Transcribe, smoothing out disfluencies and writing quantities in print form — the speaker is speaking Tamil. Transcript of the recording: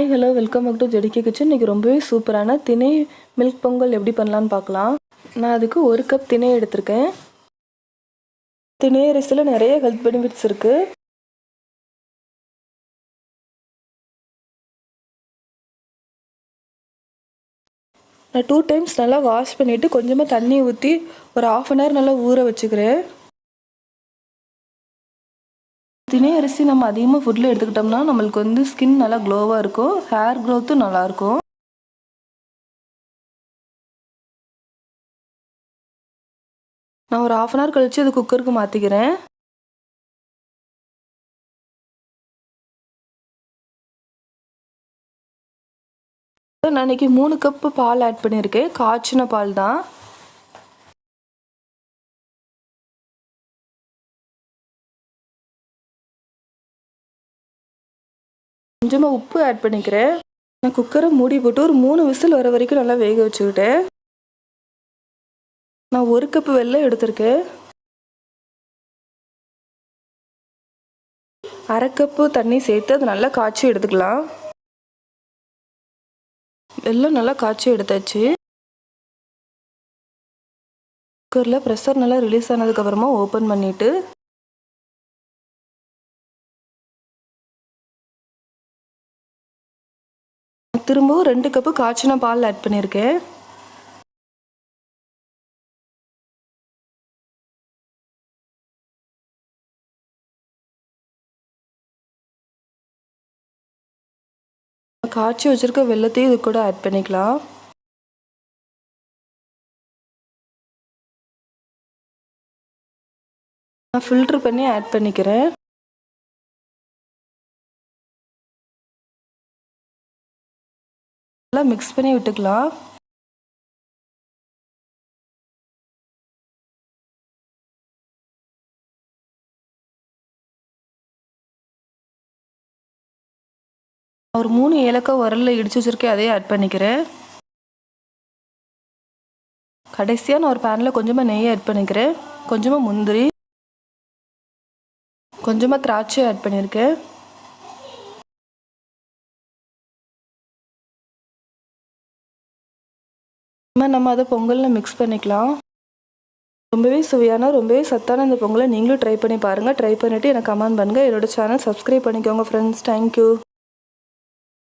Hi hello welcome back to JDK kitchen. இன்றைக்கி ரொம்பவே சூப்பரான திணை மில்க் பொங்கல் எப்படி பண்ணலான்னு பார்க்கலாம். நான் அதுக்கு 1 கப் திணை எடுத்திருக்கேன். திணை அரிசியில் நிறைய ஹெல்த் பெனிஃபிட்ஸ் இருக்குது. நான் 2 டைம்ஸ் நல்லா வாஷ் பண்ணிவிட்டு கொஞ்சமாக தண்ணி ஊற்றி ஒரு 1/2 hour நல்லா ஊற வச்சுக்கிறேன். திணை அரிசி நம்ம அதிகமாக ஃபுட்டில் எடுத்துக்கிட்டோம்னா நம்மளுக்கு ஸ்கின் நல்லா க்ளோவாக இருக்கும், ஹேர் க்ரோத்தும் நல்லாயிருக்கும். நான் ஒரு 1/2 hour கழித்து அது குக்கருக்கு மாற்றிக்கிறேன். நான் இன்றைக்கி 3 கப்பு பால் ஆட் பண்ணியிருக்கேன். காய்ச்சின பால் தான். கொஞ்சமாக உப்பு ஆட் பண்ணிக்கிறேன். நான் குக்கரை மூடி போட்டு ஒரு 3 விசில் வர வரைக்கும் நல்லா வேக வச்சுக்கிட்டேன். நான் 1 கப்பு வெல்லம் எடுத்திருக்கேன். 1/2 கப்பு தண்ணி சேர்த்து அது நல்லா காய்ச்சி எடுத்துக்கலாம். வெல்லம் நல்லா காய்ச்சி எடுத்தாச்சு. குக்கரில் ப்ரெஷர் நல்லா ரிலீஸ் ஆனதுக்கப்புறமா ஓப்பன் பண்ணிவிட்டு திரும்பவும் 2 கப்பு காய்ச்சின பால் ஆட் பண்ணியிருக்கேன். காய்ச்சி வச்சுருக்க வெல்லத்தையும் இது கூட ஆட் பண்ணிக்கலாம். நான் ஃபில்ட்ரு பண்ணி ஆட் பண்ணிக்கிறேன். நல்லா மிக்ஸ் பண்ணி விட்டுக்கலாம். ஒரு 3 ஏலக்காய் உரலில் இடித்து வச்சுருக்கேன், அதையும் ஆட் பண்ணிக்கிறேன். கடைசியாக நான் ஒரு பேனில் கொஞ்சமாக நெய் ஆட் பண்ணிக்கிறேன். கொஞ்சமாக முந்திரி, கொஞ்சமாக திராட்சை ஆட் பண்ணியிருக்கேன். நம்ம அதை பொங்கலில் மிக்ஸ் பண்ணிக்கலாம். ரொம்பவே சுவையான ரொம்பவே சத்தான இந்த பொங்கலை நீங்களும் ட்ரை பண்ணி பாருங்கள். ட்ரை பண்ணிவிட்டு எனக்கு கமெண்ட் பண்ணுங்கள். என்னோடய சேனல் சப்ஸ்கிரைப் பண்ணிக்கோங்க ஃப்ரெண்ட்ஸ். தேங்க்யூ.